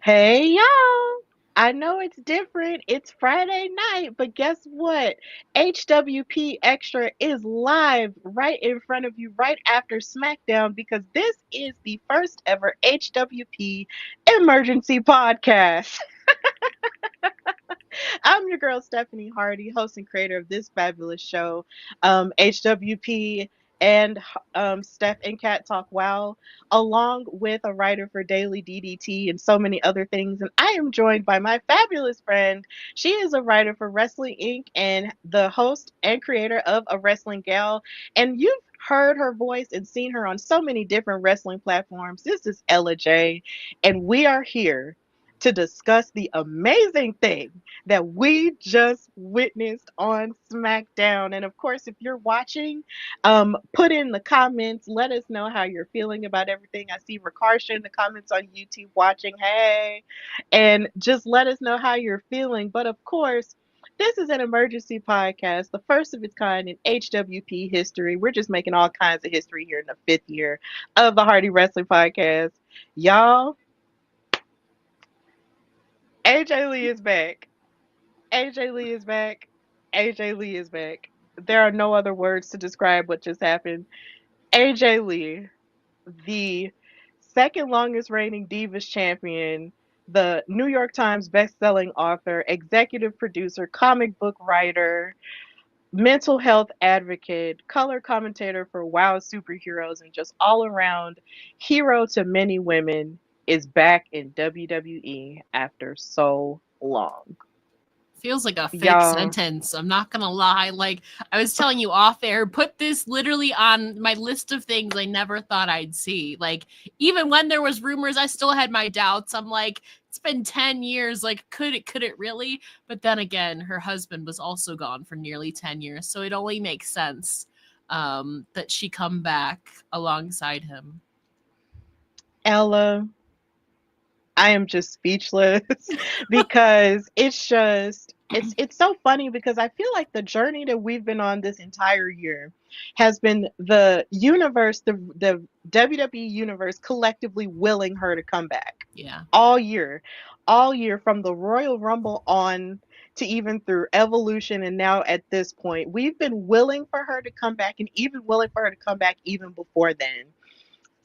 Hey y'all! I know it's different. It's Friday night, but guess what? HWP Extra is live right in front of you right after SmackDown because this is the first ever HWP emergency podcast. I'm your girl, Stephanie Hardy, host and creator of this fabulous show, HWP and Steph and Cat Talk Wow, along with a writer for Daily DDT and so many other things. And I am joined by my fabulous friend. She is a writer for Wrestling Inc. and the host and creator of A Wrestling Gal. And you've heard her voice and seen her on so many different wrestling platforms. This is Ella J, and we are here to discuss the amazing thing that we just witnessed on SmackDown. And of course, if you're watching, put in the comments. Let us know how you're feeling about everything. I see Rikarsha in the comments on YouTube watching. Hey, and just let us know how you're feeling. But of course, this is an emergency podcast, the first of its kind in HWP history. We're just making all kinds of history here in the fifth year of the Hardy Wrestling Podcast. Y'all, AJ Lee is back. AJ Lee is back. AJ Lee is back. There are no other words to describe what just happened. AJ Lee, the second longest reigning Divas Champion, the New York Times best-selling author, executive producer, comic book writer, mental health advocate, color commentator for WoW superheroes, and just all around hero to many women, is back in WWE after so long. Feels like a fake Y'all, sentence. I'm not gonna lie. Like I was telling you off air, put this literally on my list of things I never thought I'd see. Like even when there was rumors, I still had my doubts. I'm like, it's been 10 years. Like, could it really? But then again, her husband was also gone for nearly 10 years. So it only makes sense that she come back alongside him. Ella, I am just speechless because it's so funny because I feel like the journey that we've been on this entire year has been the universe, the WWE universe collectively willing her to come back Yeah. all year, all year from the Royal Rumble on to even through Evolution and now at this point, we've been willing for her to come back and even willing for her to come back even before then.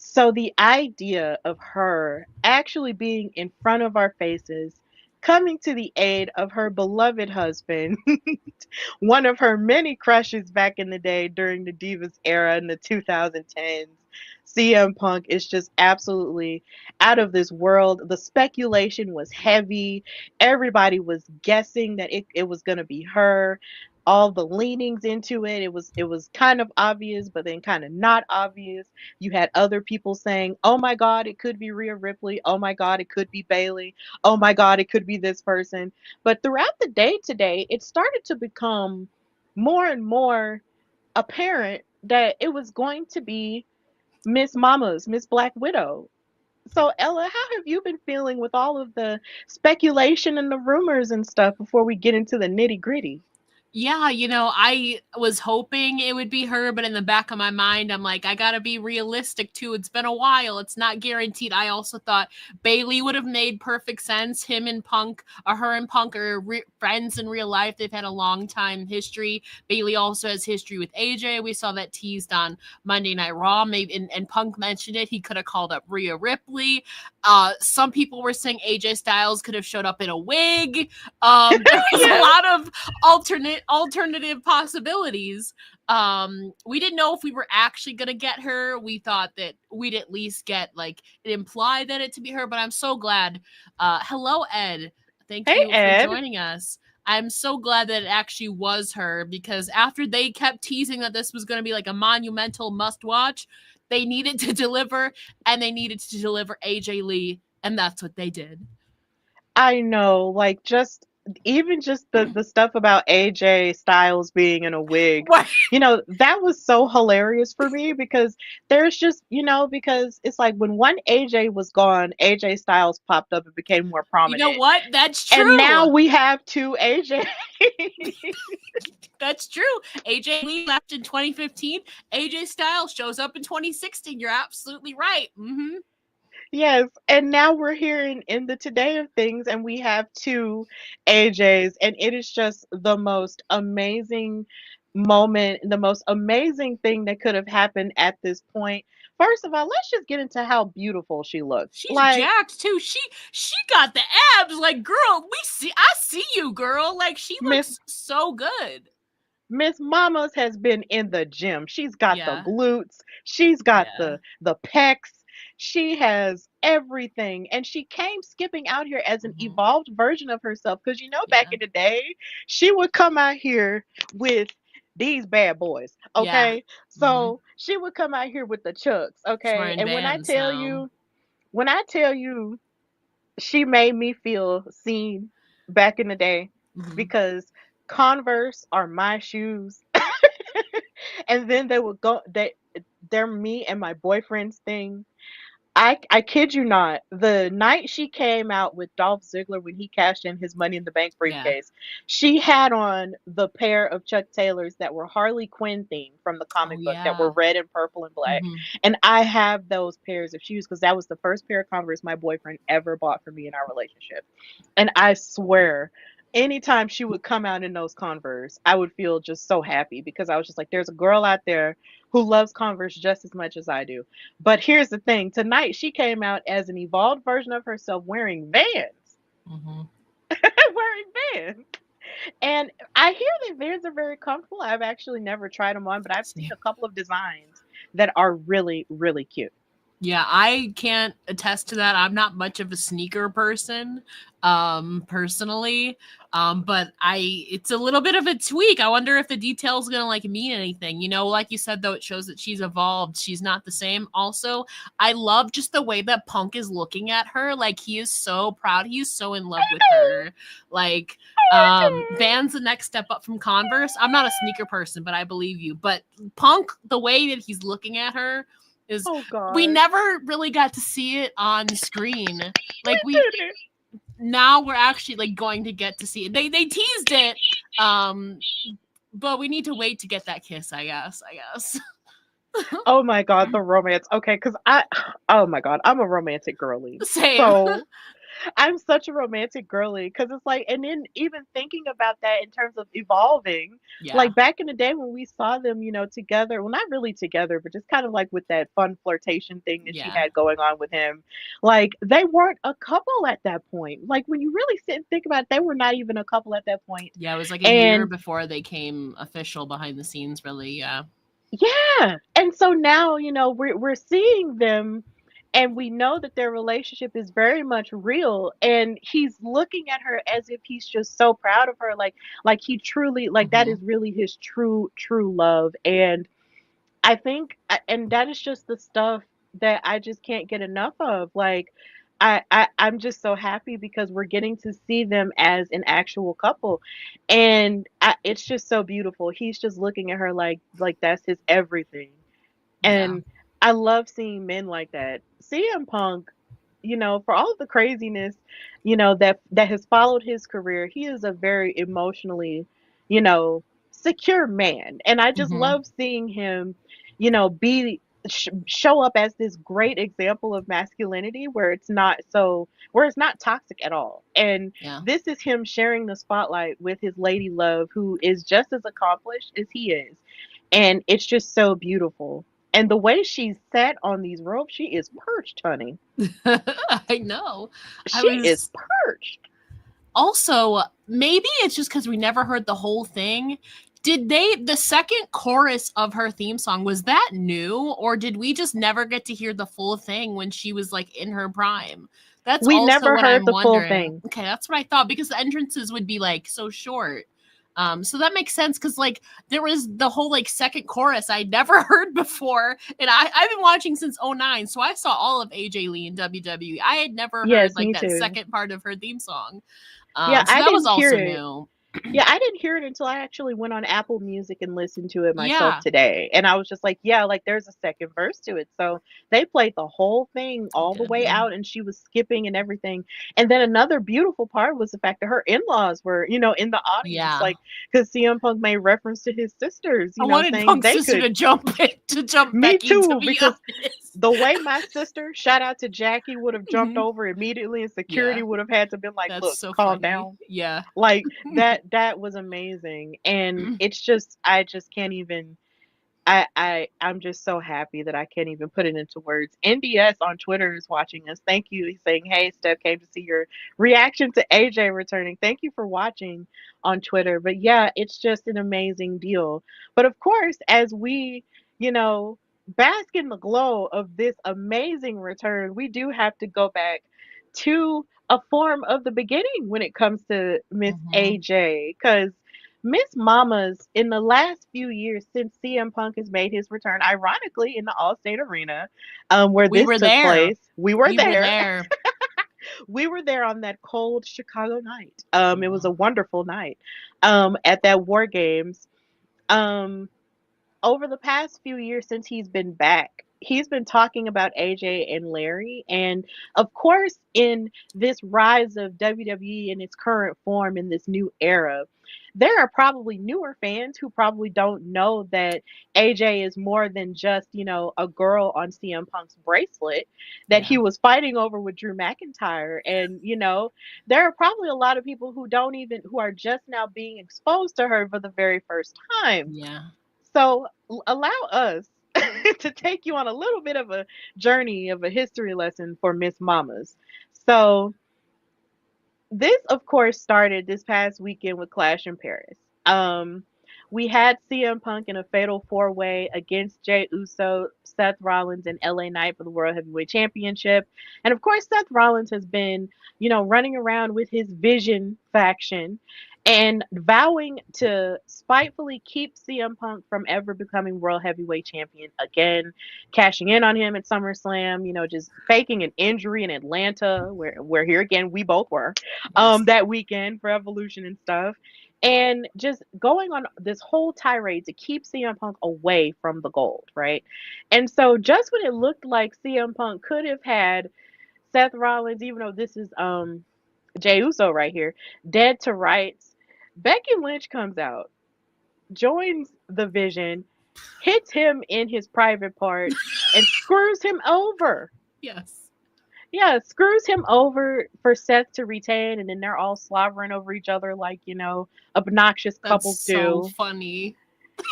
So the idea of her actually being in front of our faces, coming to the aid of her beloved husband, one of her many crushes back in the day during the Divas era in the 2010s, CM Punk is just absolutely out of this world. The speculation was heavy. Everybody was guessing that it was going to be her. All the leanings into it, it was kind of obvious, but then kind of not obvious. You had other people saying, "Oh my God, it could be Rhea Ripley. Oh my God, it could be Bailey. Oh my God, it could be this person." But throughout the day today, it started to become more and more apparent that it was going to be Miss Mamas, Miss Black Widow. So, Ella, how have you been feeling with all of the speculation and the rumors and stuff before we get into the nitty gritty? Yeah, I was hoping it would be her, but in the back of my mind, I'm like, I gotta be realistic too. It's been a while. It's not guaranteed. I also thought Bailey would have made perfect sense. Him and Punk, or her and Punk are friends in real life. They've had a long time history. Bailey also has history with AJ. We saw that teased on Monday Night Raw. Maybe and Punk mentioned it. He could have called up Rhea Ripley. Some people were saying AJ Styles could have showed up in a wig. There was a Yeah. lot of alternative possibilities. We didn't know if we were actually gonna get her. We thought that we'd at least get like it implied that it to be her, but I'm so glad. Hello, Ed. Thank Hey, you for Ed. joining us. I'm so glad that it actually was her because after they kept teasing that this was going to be like a monumental must watch, they needed to deliver and they needed to deliver AJ Lee, and that's what they did. I know, like just even just the stuff about AJ Styles being in a wig, Right. that was so hilarious for me because there's just, because it's like when one AJ was gone, AJ Styles popped up and became more You know prominent. what? That's And true. now we have two AJ. That's true. AJ Lee left in 2015. AJ Styles shows up in 2016. You're absolutely right. Yes, and now we're here in the today of things, and we have two AJs, and it is just the most amazing moment, the most amazing thing that could have happened at this point. First of all, let's just get into how beautiful she looks. She's Like jacked too. She got the abs. Like, girl, I see you, girl. Like, she Miss looks so good. Miss Mamas has been in the gym. She's got the Yeah. glutes, she's got Yeah. the pecs, she has everything. And she came skipping out here as an Hmm. evolved version of herself. Because back Yeah. in the day, she would come out here with these bad boys. Yeah. Okay. Hmm. So she would come out here with the chucks. She's Okay. wearing And Vans now. when I tell you she made me feel seen back in the day, Hmm. because Converse are my shoes. And then they would go they're me and my boyfriend's thing. I kid you not. The night she came out with Dolph Ziggler when he cashed in his Money in the Bank Yeah. briefcase, she had on the pair of Chuck Taylors that were Harley Quinn themed from the Oh comic book, that were yeah. red and purple and black. Hmm. And I have those pairs of shoes because that was the first pair of Converse my boyfriend ever bought for me in our relationship. And I swear, anytime she would come out in those Converse, I would feel just so happy, because I was just like, there's a girl out there who loves Converse just as much as I do. But here's the thing, tonight she came out as an evolved version of herself wearing Vans. Hmm. Wearing Vans. And I hear that Vans are very comfortable. I've actually never tried them on, but I've seen a couple of designs that are really, really cute. Yeah, I can't attest to that. I'm not much of a sneaker person, personally. But it's a little bit of a tweak. I wonder if the detail's gonna like mean anything. Like you said, though, it shows that she's evolved. She's not the same. Also, I love just the way that Punk is looking at her. Like, he is so proud. He's so in love with her. Like, Van's the next step up from Converse. I'm not a sneaker person, but I believe you. But Punk, the way that he's looking at her is, Oh we God. never really got to see it on screen. We Like, did it. now we're actually like going to get to see it. They teased it, but we need to wait to get that kiss, I guess. Oh my God, the romance. Okay, because oh my God, I'm a romantic girly. Same. So I'm such a romantic girly, because it's like, and then even thinking about that in terms of evolving, Yeah. like back in the day when we saw them, together, well, not really together, but just kind of like with that fun flirtation thing that she Yeah. had going on with him, like they weren't a couple at that point. Like when you really sit and think about it, they were not even a couple at that point. Yeah, it was like a year And before they came official behind the scenes, really. Yeah. yeah, and so now, we're seeing them, and we know that their relationship is very much real, and he's looking at her as if he's just so proud of her, like he truly, like that Hmm. is really his true love. And I think, and that is just the stuff that I just can't get enough of. Like, I'm just so happy because we're getting to see them as an actual couple, and it's just so beautiful. He's just looking at her like that's his everything, Yeah. and I love seeing men like that. CM Punk, for all of the craziness, that has followed his career, he is a very emotionally, you know, secure man, and I just Hmm. love seeing him, be show up as this great example of masculinity where it's not toxic at all. And Yeah. this is him sharing the spotlight with his lady love, who is just as accomplished as he is, and it's just so beautiful. And the way she's sat on these ropes, she is perched, honey. I know. I She is was perched. also, maybe it's just because we never heard the whole thing. Did the second chorus of her theme song, was that new, or did we just never get to hear the full thing when she was like in her prime? That's We also never what heard I'm the full wondering. thing. Okay, that's what I thought, because the entrances would be like so short. So that makes sense, because like there was the whole like second chorus I'd never heard before, and I've been watching since '09, so I saw all of AJ Lee in WWE. I had never heard Yes, like me that too. second part of her theme song. Yeah, So I that was didn't hear also it. new. Yeah, I didn't hear it until I actually went on Apple Music and listened to it myself Yeah, today. And I was just like, yeah, like there's a second verse to it. So they played the whole thing they all the did. way out and she was skipping and everything. And then another beautiful part was the fact that her in-laws were, in the audience, Yeah. like, because CM Punk made reference to his sisters, I wanted saying Punk's they sister could. to jump in, to jump Me Becky, to too, be because honest. the way my sister, shout out to Jackie, would have jumped Mhm. over immediately and security Yeah, would have had to been like, that's look, so calm funny. down, Yeah. like that was amazing. And it's just I just can't even I'm just so happy that I can't even put it into words. NDS on Twitter is watching us. Thank you. He's saying, hey, Steph, came to see your reaction to AJ returning. Thank you for watching on Twitter. But yeah, it's just an amazing deal. But of course, as we, you know, bask in the glow of this amazing return, we do have to go back to a form of the beginning when it comes to Miss Mhm. AJ. Because Miss Mamas, in the last few years since CM Punk has made his return, ironically in the Allstate Arena, where We this were took there. place, we were We were there. there. We were there on that cold Chicago night. It was a Mhm. wonderful night. At that War Games. Um, over the past few years since he's been back, he's been talking about AJ and Larry. And of course, in this rise of WWE in its current form in this new era, there are probably newer fans who probably don't know that AJ is more than just, a girl on CM Punk's bracelet that he Yeah. was fighting over with Drew McIntyre. And, there are probably a lot of people who are just now being exposed to her for the very first time. Yeah. So allow us to take you on a little bit of a journey of a history lesson for Miss Mamas. So this, of course, started this past weekend with Clash in Paris. Um, we had CM Punk in a fatal four-way against Jey Uso, Seth Rollins, and LA Knight for the World Heavyweight Championship. And of course, Seth Rollins has been, running around with his Vision faction and vowing to spitefully keep CM Punk from ever becoming World Heavyweight Champion again, cashing in on him at SummerSlam, just faking an injury in Atlanta, where here again we both were Yes. that weekend for Evolution and stuff. And just going on this whole tirade to keep CM Punk away from the gold, right? And so just when it looked like CM Punk could have had Seth Rollins, even though this is Jey Uso right here, dead to rights, Becky Lynch comes out, joins the Vision, hits him in his private parts, and screws him over. Yes. Yeah, screws him over for Seth to retain, and then they're all slobbering over each other like, obnoxious That's couples so do. funny.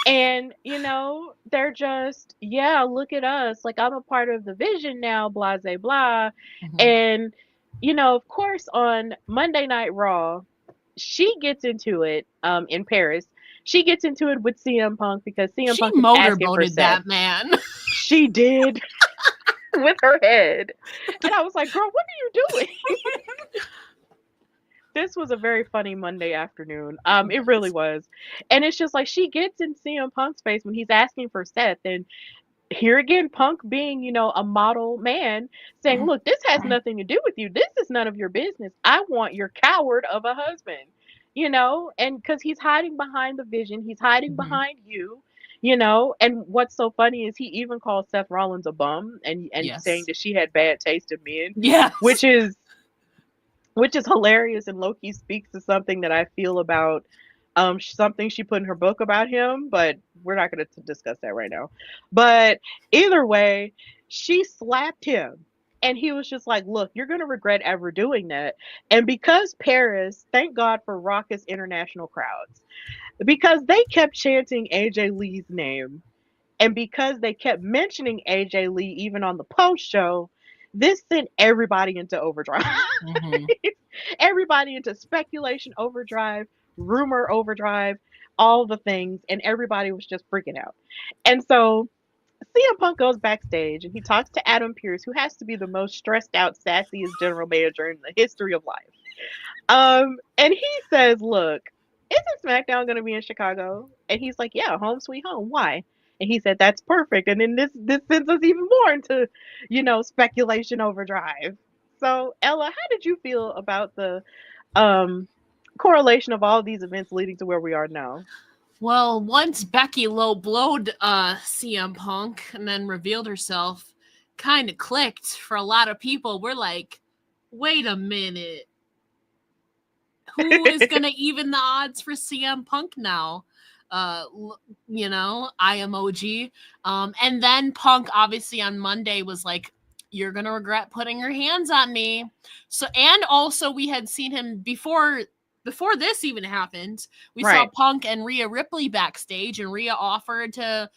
And, they're just, yeah, look at us. Like, I'm a part of the Vision now, blah, blah, blah. Mhm. And, of course, on Monday Night Raw, she gets into it in Paris. She gets into it with CM Punk because CM She Punk is asking for motorboated Seth. that man. She did with her head. And I was like, girl, what are you doing? This was a very funny Monday afternoon. It really Yes. was. And it's just like she gets in CM Punk's face when he's asking for Seth. And here again, Punk being, a model man, saying, look, this has nothing to do with you. This is none of your business. I want your coward of a husband, and because he's hiding behind the Vision, he's hiding Mhm. behind you. And what's so funny is he even called Seth Rollins a bum and saying Yes. that she had bad taste in men, which Yes. is which is hilarious and Loki speaks to something that I feel about something she put in her book about him, but we're not going to discuss that right now. But either way, she slapped him and he was just like, look, you're going to regret ever doing that. And because Paris, thank God for raucous international crowds, because they kept chanting AJ Lee's name and because they kept mentioning AJ Lee even on the post show, this sent everybody into overdrive. Mhm. Everybody into speculation overdrive, rumor overdrive, all the things, and everybody was just freaking out. And so CM Punk goes backstage and he talks to Adam Pearce, who has to be the most stressed out, sassiest general manager in the history of life. And he says, look, isn't SmackDown gonna be in Chicago? And he's like, yeah, home sweet home. Why? And he said, that's perfect. And then this sends us even more into, speculation overdrive. So Ella, how did you feel about the um correlation of all these events leading to where we are now. Well, once Becky low blowed CM Punk and then revealed herself, kind of clicked for a lot of people. We're like, wait a minute. Who is going to even the odds for CM Punk now? I am OG. And then Punk obviously on Monday was like, you're going to regret putting your hands on me. So, and also we had seen him before this even happened. We saw Punk and Rhea Ripley backstage, and Rhea offered to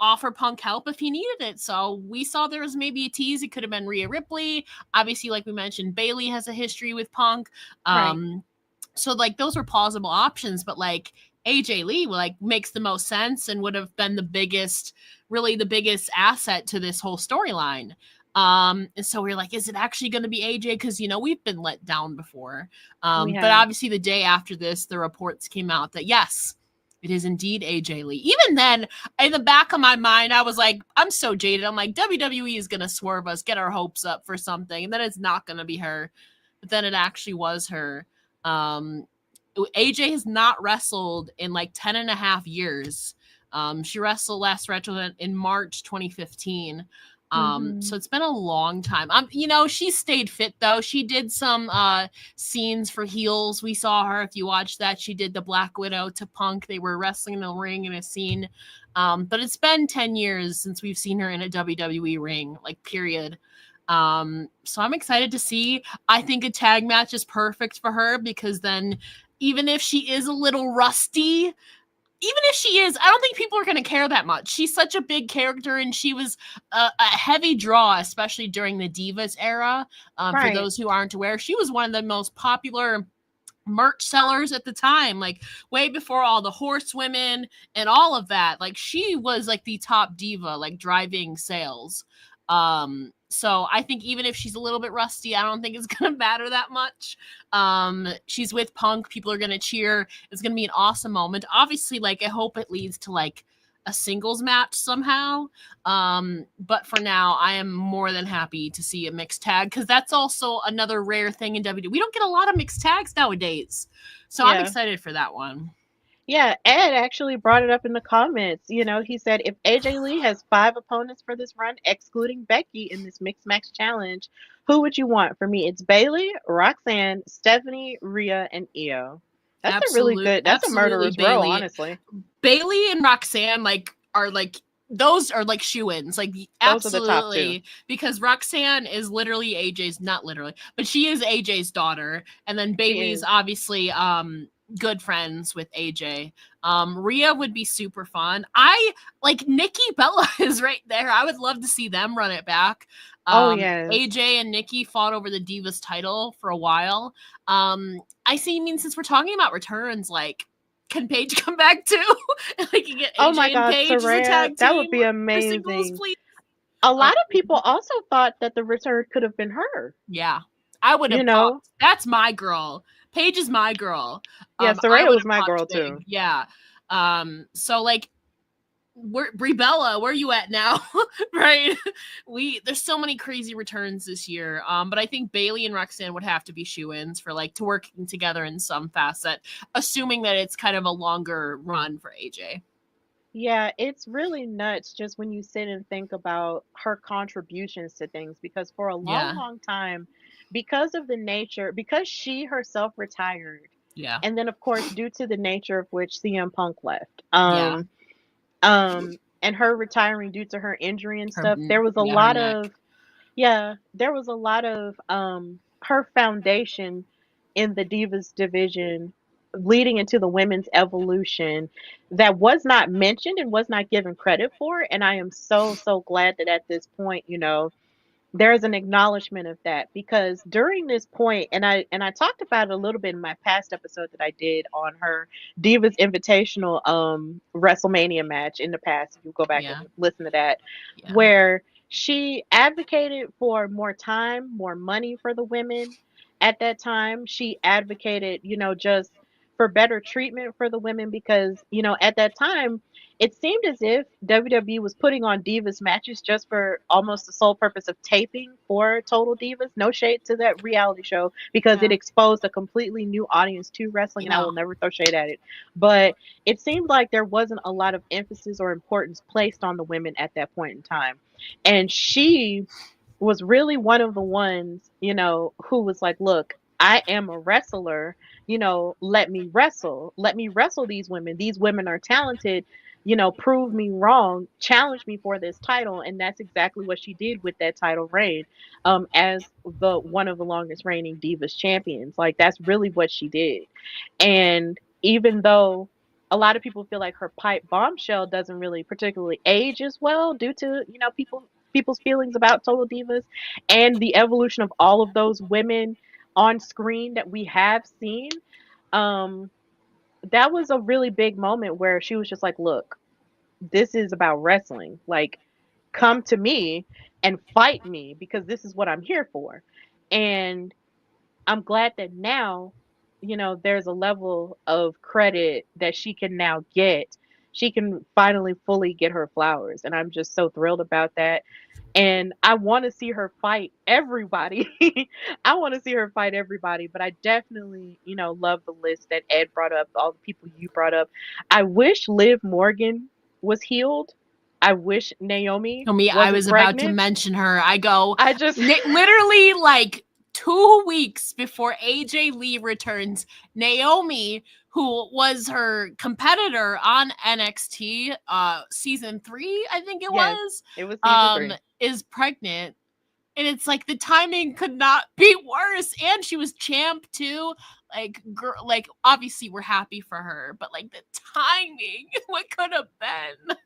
offer Punk help if he needed it. So we saw there was maybe a tease. It could have been Rhea Ripley. Obviously, like we mentioned, Bayley has a history with Punk. So like those were plausible options, but like AJ Lee like makes the most sense and would have been the biggest asset to this whole storyline. And so we're like, is it actually going to be AJ? Because, we've been let down before. But obviously the day after this, the reports came out that, yes, it is indeed AJ Lee. Even then, in the back of my mind, I was like, I'm so jaded. I'm like, WWE is going to swerve us, get our hopes up for something. And then it's not going to be her. But then it actually was her. AJ has not wrestled in like 10 and a half years. She wrestled in March 2015. So it's been a long time. She stayed fit though. She did some scenes for heels. We saw her, if you watched that, she did the Black Widow to Punk. They were wrestling in the ring in a scene. But it's been 10 years since we've seen her in a WWE ring, like period. So I'm excited to see. I think a tag match is perfect for her because then even if she is a little rusty, I don't think people are going to care that much. She's such a big character, and she was a heavy draw, especially during the Divas era. For those who aren't aware, she was one of the most popular merch sellers at the time, like way before all the horsewomen and all of that. Like she was like the top diva, like driving sales. So I think even if she's a little bit rusty, I don't think it's going to matter that much. She's with Punk. People are going to cheer. It's going to be an awesome moment. Obviously, like I hope it leads to like a singles match somehow. But for now, I am more than happy to see a mixed tag because that's also another rare thing in WWE. We don't get a lot of mixed tags nowadays. So I'm excited for that one. Yeah, Ed actually brought it up in the comments. He said if AJ Lee has 5 opponents for this run, excluding Becky in this mixed match challenge, who would you want? For me, it's Bayley, Roxanne, Stephanie, Rhea, and Io. That's a really good. That's a murderer's row, honestly. Bayley and Roxanne those are like shoe-ins, like absolutely, because Roxanne is literally AJ's, not literally, but she is AJ's daughter, and then Bayley's obviously good friends with AJ. Rhea would be super fun. I like Nikki Bella is right there. I would love to see them run it back. AJ and Nikki fought over the Divas title for a while. Since we're talking about returns, like can Paige come back too? Like you get AJ and Paige as a tag team. That would be amazing. Singles, a lot of people also thought that the return could have been her. Yeah, I would have. That's my girl. Paige is my girl. Yeah, Saraya was my girl too. Yeah. So like, Brie Bella, where are you at now? Right? There's so many crazy returns this year. But I think Bayley and Roxanne would have to be shoe-ins for like to working together in some facet, assuming that it's kind of a longer run for AJ. Yeah, it's really nuts just when you sit and think about her contributions to things because for a long time, because she herself retired. Yeah. And then of course, due to the nature of which CM Punk left. And her retiring due to her injury and stuff, there was a lot of her foundation in the Divas division leading into the women's evolution that was not mentioned and was not given credit for. And I am so glad that at this point, there's an acknowledgement of that because during this point, and I talked about it a little bit in my past episode that I did on her Divas Invitational WrestleMania match in the past. If you go back and listen to that, where she advocated for more time, more money for the women. At that time, she advocated, just for better treatment for the women because, at that time, it seemed as if WWE was putting on Divas matches just for almost the sole purpose of taping for Total Divas. No shade to that reality show because it Yeah. exposed a completely new audience to wrestling, and I Yeah. will never throw shade at it. But it seemed like there wasn't a lot of emphasis or importance placed on the women at that point in time. And she was really one of the ones, who was like, look, I am a wrestler, let me wrestle. Let me wrestle these women. These women are talented, prove me wrong, challenge me for this title. And that's exactly what she did with that title reign, as the one of the longest reigning Divas champions. Like that's really what she did. And even though a lot of people feel like her pipe bombshell doesn't really particularly age as well due to, people's feelings about Total Divas and the evolution of all of those women on screen that we have seen. Um, that was a really big moment where she was just like, look, this is about wrestling. Like, come to me and fight me because this is what I'm here for. And I'm glad that now, there's a level of credit that she can now get. She can finally fully get her flowers. And I'm just so thrilled about that. And I want to see her fight everybody. I want to see her fight everybody, but I definitely, love the list that Ed brought up, all the people you brought up. I wish Liv Morgan was healed. I wish Naomi Me, I wasn't was about to pregnant. mention her. I go I just literally like 2 weeks before AJ Lee returns, Naomi, who was her competitor on NXT season 3, I think it yes, was, it was season 3. is pregnant. And it's like the timing could not be worse. And she was champ too. Like, girl, like obviously we're happy for her, but like the timing, what could have been?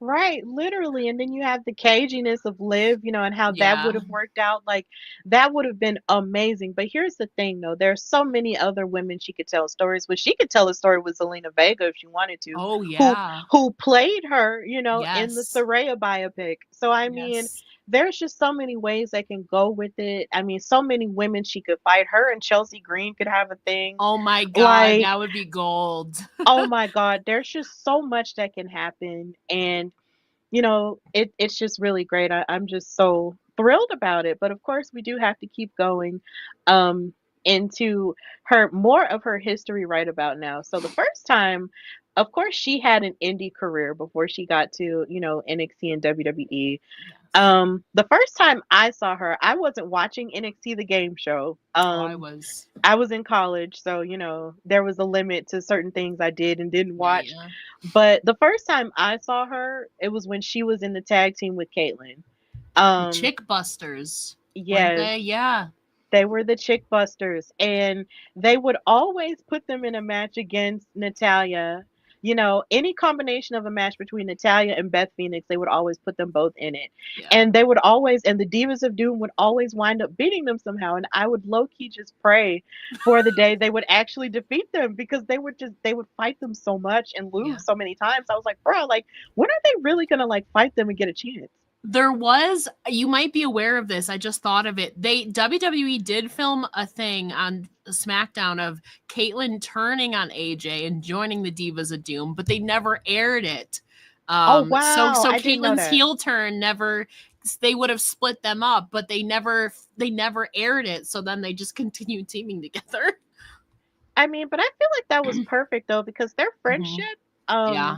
Right, literally. And then you have the caginess of Liv, and how that Yeah. would have worked out. Like that would have been amazing. But here's the thing though, there's so many other women she could tell stories with. She could tell a story with Zelina Vega if she wanted to, Oh who yeah. played her, in the Yes. Soraya biopic. So I mean, Yes. there's just so many ways that can go with it. I mean, so many women she could fight. Her and Chelsea Green could have a thing. Oh my god, Like, that would be gold. oh my God, there's just so much that can happen. And it's just really great. I'm just so thrilled about it. But of course, we do have to keep going um, into more of her history right about now. So the first time, of course, she had an indie career before she got to, NXT and WWE. Yes. The first time I saw her, I wasn't watching NXT the game show. Oh, I was. I was in college, so there was a limit to certain things I did and didn't watch. Yeah. But the first time I saw her, it was when she was in the tag team with Caitlyn. The Um, Chick Busters, weren't yes, they? Yeah. they were the Chick Busters, and they would always put them in a match against Natalia. Any combination of a match between Natalia and Beth Phoenix, they would always put them both in it. Yeah. And they would always, and the Divas of Doom would always wind up beating them somehow. And I would low key just pray for the day they would actually defeat them because they would fight them so much and Yeah. lose so many times. I was like, bro, like, when are they really gonna like fight them and get a chance? There was, you might be aware of this, I just thought of it. WWE did film a thing on SmackDown of Caitlyn turning on AJ and joining the Divas of Doom, but they never aired it. Oh So wow, I didn't know Caitlyn's that. heel turn never, they would have split them up, but they never aired it. So then they just continued teaming together. I mean, but I feel like that was perfect though because their Mhm. friendship um Yeah.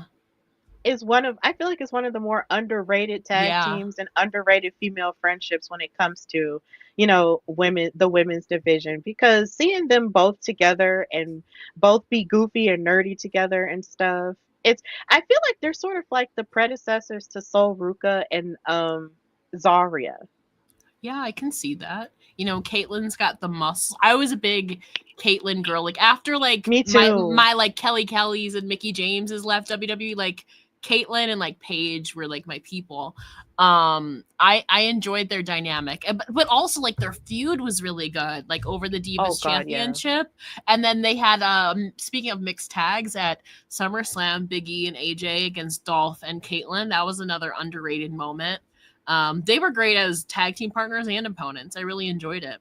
is I feel like it's one of the more underrated tag Yeah. teams and underrated female friendships when it comes to, the women's division because seeing them both together and both be goofy and nerdy together and stuff. I feel like they're sort of like the predecessors to Sol Ruka and Zarya. Yeah, I can see that. Caitlyn's got the muscle. I was a big Caitlyn girl. Like after like Me too. my like Kelly Kellys and Mickey Jameses left WWE, like Caitlyn and like Paige were like my people. I enjoyed their dynamic, but also like their feud was really good, like over the Oh Divas God, yeah. Championship. And then they had speaking of mixed tags at SummerSlam, Big E and AJ against Dolph and Caitlyn. That was another underrated moment. They were great as tag team partners and opponents. I really enjoyed it.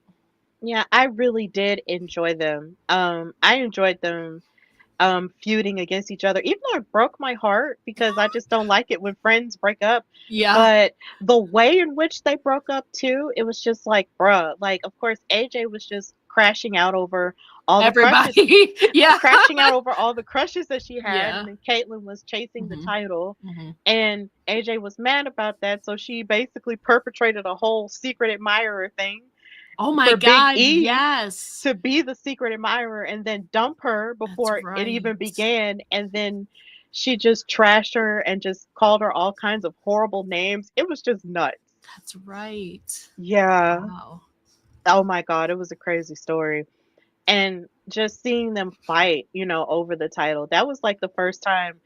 Yeah, I really did enjoy them. I enjoyed them feuding against each other, even though it broke my heart because I just don't like it when friends break up. Yeah. But the way in which they broke up too, it was just like, bruh, like of course AJ was just crashing out over all the crushes, Everybody. Yeah. crashing out over all the crushes that she had, and Yeah. then Caitlyn was chasing the Hmm. title, Hmm. and AJ was mad about that, so she basically perpetrated a whole secret admirer thing Oh my for Big God. E Yes. to be the secret admirer and then dump her That's before it right. even began. And then she just trashed her and just called her all kinds of horrible names. It was just nuts. That's right. Yeah. Wow. Oh my God. It was a crazy story. And just seeing them fight, over the title, that was like the first time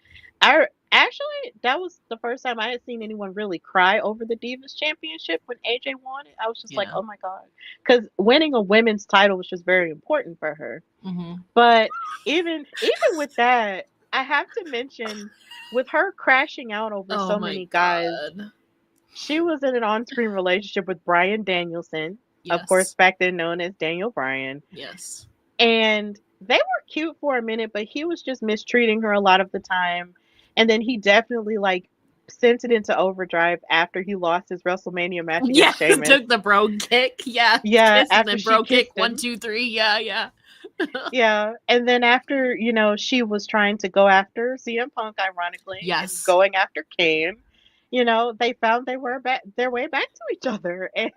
that was the first time I had seen anyone really cry over the Divas Championship when AJ won it. I was just like, Yeah. oh my God. Because winning a women's title was just very important for her. Hmm. But even with that, I have to mention with her crashing out over Oh so my many guys, God. she was in an on-screen relationship with Bryan Danielson, of course, Yes. back then known as Daniel Bryan. Yes. And they were cute for a minute, but he was just mistreating her a lot of the time. And then he definitely like sent it into overdrive after he lost his WrestleMania match Yeah. against Sheamus. Took the bro kick. Yeah. Yeah, Kiss and after then she bro kick. kissed One, him. two, three. Yeah. Yeah. Yeah, and then after, she was trying to go after CM Punk, ironically, and Yes. going after Kane, they found they were their way back to each other, and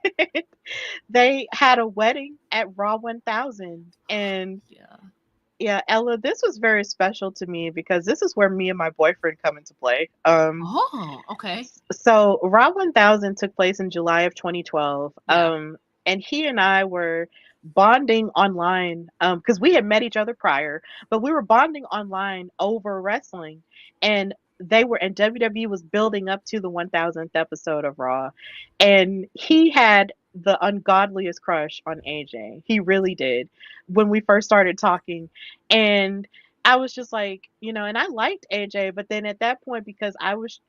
they had a wedding at Raw 1000. And Yeah. yeah, Ella, this was very special to me because this is where me and my boyfriend come into play. Oh, okay. So Raw 1000 took place in July of 2012. Yeah. And he and I were bonding online because we had met each other prior, but we were bonding online over wrestling. And and WWE was building up to the 1000th episode of Raw. And he had the ungodliest crush on AJ. He really did when we first started talking. And I was just like, and I liked AJ, but then at that point, because I was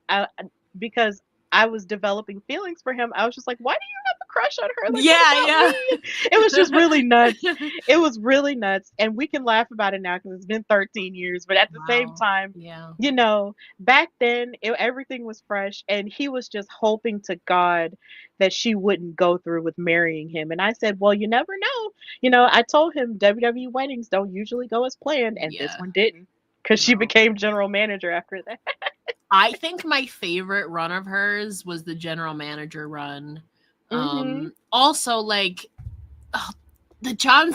developing feelings for him, I was just like, why do you have a crush on her? Like, what Yeah. about Yeah. me? It was just really nuts. It was really nuts. And we can laugh about it now because it's been 13 years. But at the same Wow. time, Yeah. back then, everything was fresh. And he was just hoping to God that she wouldn't go through with marrying him. And I said, well, you never know. I told him WWE weddings don't usually go as planned. And this Yeah. one didn't because she No. became general manager after that. I think my favorite run of hers was the general manager run. Hmm. Also, like, oh, the John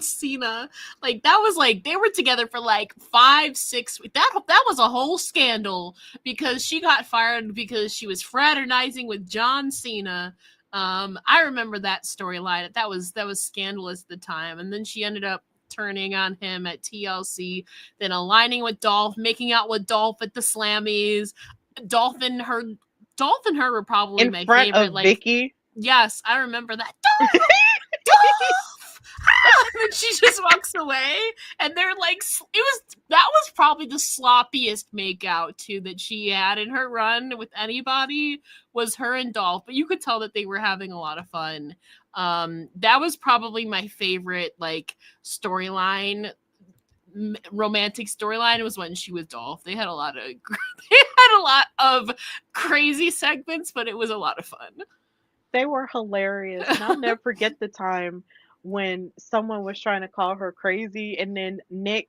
Cena, like that was like they were together for like 5-6 weeks. That was a whole scandal because she got fired because she was fraternizing with John Cena. I remember that storyline. That was scandalous at the time, and then she ended up turning on him at TLC, then aligning with Dolph, making out with Dolph at the Slammies. Dolph and her were probably In my front favorite. of Like, Vicky. yes, I remember that. Dolph! Ah! And then she just walks away, and they're like, that was probably the sloppiest makeout too that she had in her run with anybody was her and Dolph, but you could tell that they were having a lot of fun. That was probably my favorite like storyline. Romantic storyline was when she was Dolph. They had a lot of crazy segments, but it was a lot of fun. They were hilarious. And I'll never forget the time when someone was trying to call her crazy, and then Nick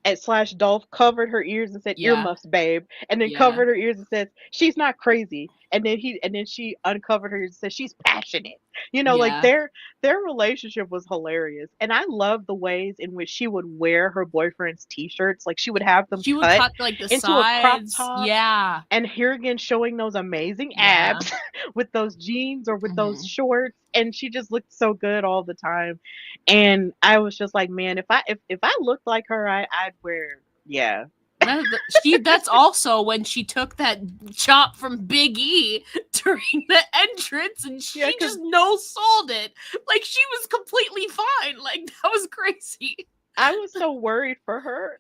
at slash Dolph covered her ears and said, Yeah, earmuffs, babe. And then yeah, covered her ears and said, she's not crazy. And then she uncovered her ears and said, she's passionate. Like yeah. their relationship was hilarious. And I love the ways in which she would wear her boyfriend's t-shirts. Like she would have them She would cut cut like the into a crop sides. top, Yeah, and here again showing those amazing yeah. abs with those jeans or with those Hmm. shorts, and she just looked so good all the time. And I was just like, man, if I looked like her, I'd wear, yeah. That's also when she took that chop from Big E during the entrance, and Yeah, she because just no sold it. Like she was completely fine. Like that was crazy. I was so worried for her.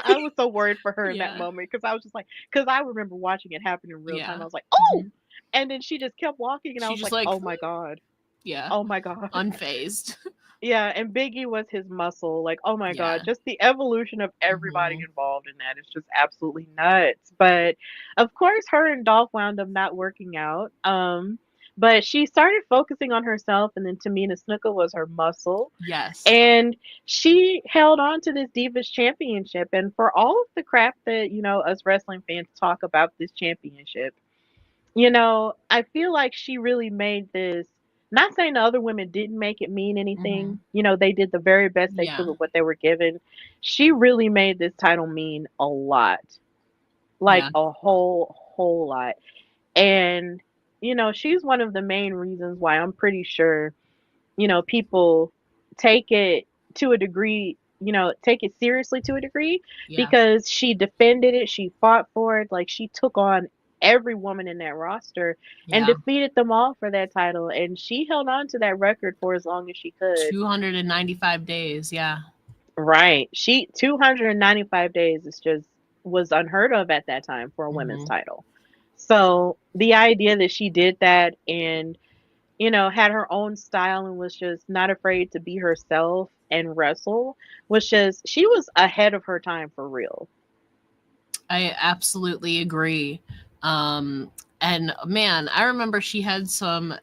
I was so worried for her in that Yeah, moment because I was just like, because I remember watching it happen in real time. yeah. I was like, Hmm. oh, and then she just kept walking, and I She was just like, like oh my god. Yeah. Oh my God. Unfazed. Yeah, and Biggie was his muscle. Like, oh my God, Yeah. just the evolution of everybody Hmm. involved in that is just absolutely nuts. But of course, her and Dolph wound up not working out. But she started focusing on herself, and then Tamina Snuka was her muscle. Yes. And she held on to this Divas Championship. And for all of the crap that, us wrestling fans talk about this championship, I feel like she really made this. Not saying the other women didn't make it mean Hmm. anything. They did the very best they could Yeah. with what they were given. She really made this title mean a lot. Like Yeah. a whole lot. And, she's one of the main reasons why I'm pretty sure, people take it to a degree, take it seriously to a degree Yeah. because she defended it, she fought for it, like she took on every woman in that roster and Yeah. defeated them all for that title, and she held on to that record for as long as she could. 295 days. Yeah. Right. She 295 days is just was unheard of at that time for a women's Hmm. title. So the idea that she did that and had her own style and was just not afraid to be herself and wrestle was just she was ahead of her time for real. I absolutely agree. And man, I remember she had some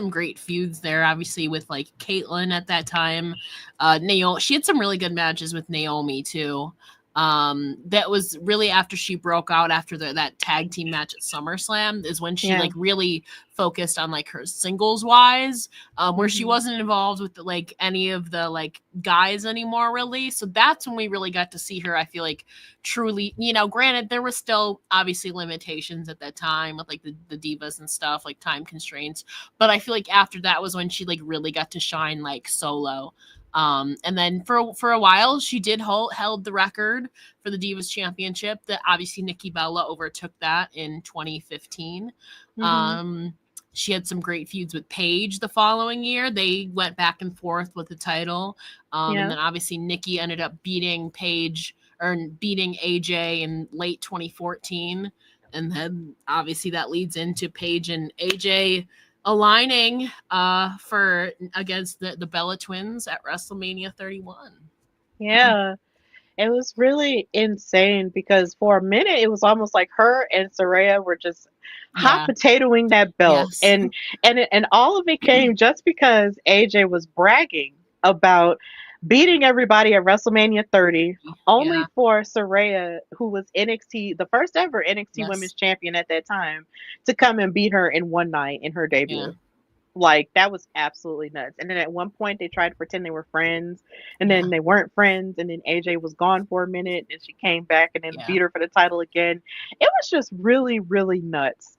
great feuds there, obviously with like Caitlyn at that time. Naomi, she had some really good matches with Naomi too. That was really after she broke out after that tag team match at SummerSlam is when she Yeah. like really focused on like her singles wise, where she Mhm. wasn't involved with like any of the like guys anymore really. So that's when we really got to see her. I feel like truly, granted there was still obviously limitations at that time with like the divas and stuff, like time constraints. But I feel like after that was when she like really got to shine like solo. And then for a while she did held the record for the Divas Championship. That obviously Nikki Bella overtook that in 2015. Mhm. Um, she had some great feuds with Paige the following year. They went back and forth with the title. And Yeah. then obviously Nikki ended up beating Paige or beating AJ in late 2014. And then obviously that leads into Paige and AJ aligning for against the Bella Twins at WrestleMania 31. Yeah. It was really insane because for a minute it was almost like her and Saraya were just hot Yeah. potatoing that belt, Yes. and all of it came just because AJ was bragging about beating everybody at WrestleMania 30, Yeah. only for Saraya, who was NXT, the first ever NXT Women's Yes. Champion at that time, to come and beat her in one night in her Yeah. debut. Like that was absolutely nuts. And then at one point they tried to pretend they were friends, and Yeah. then they weren't friends, and then AJ was gone for a minute and she came back and then Yeah. beat her for the title again. It was just really, really nuts.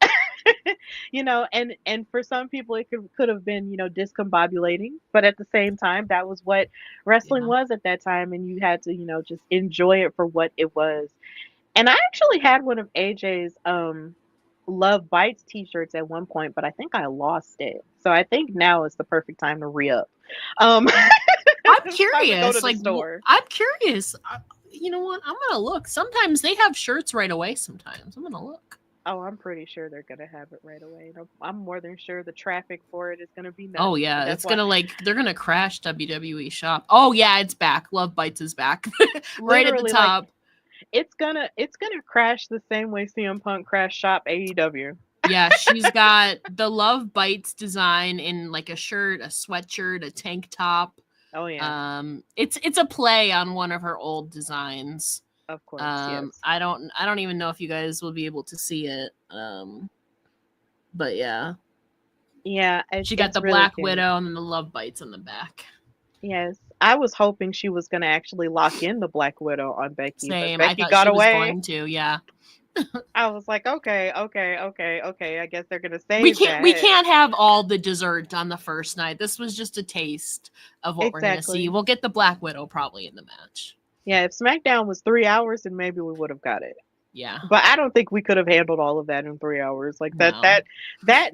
And for some people it could have been, discombobulating, but at the same time that was what wrestling Yeah. was at that time, and you had to, just enjoy it for what it was. And I actually had one of AJ's Love Bites t-shirts at one point, but I think I lost it. So I think now is the perfect time to re-up. Um I'm it's time to go to curious. the Like, store. I'm curious. You know what? I'm gonna look. Sometimes they have shirts right away. Sometimes I'm gonna look. Oh, I'm pretty sure they're gonna have it right away. I'm more than sure the traffic for it is gonna be Oh nuts. yeah, But that's it's why gonna like they're gonna crash WWE shop. Oh yeah, it's back. Love Bites is back, right at the literally like top. it's gonna crash the same way CM Punk crashed shop AEW. Yeah, she's got the Love Bites design in like a shirt, a sweatshirt, a tank top. Oh yeah, It's a play on one of her old designs. of course, yes. I don't even know if you guys will be able to see it. But yeah, Yeah, she got it's the really Black cute. Widow and then the Love Bites on the back. Yes. I was hoping she was gonna actually lock in the Black Widow on Becky, but Same. I Becky thought got she was away. going to. Yeah. I was like, okay, okay, okay, okay. I guess they're gonna save We that. can't have all the dessert on the first night. This was just a taste of what we're gonna see. Exactly. We'll get the Black Widow probably in the match. Yeah, if SmackDown was 3 hours, then maybe we would have got it. Yeah. But I don't think we could have handled all of that in 3 hours. Like that No. that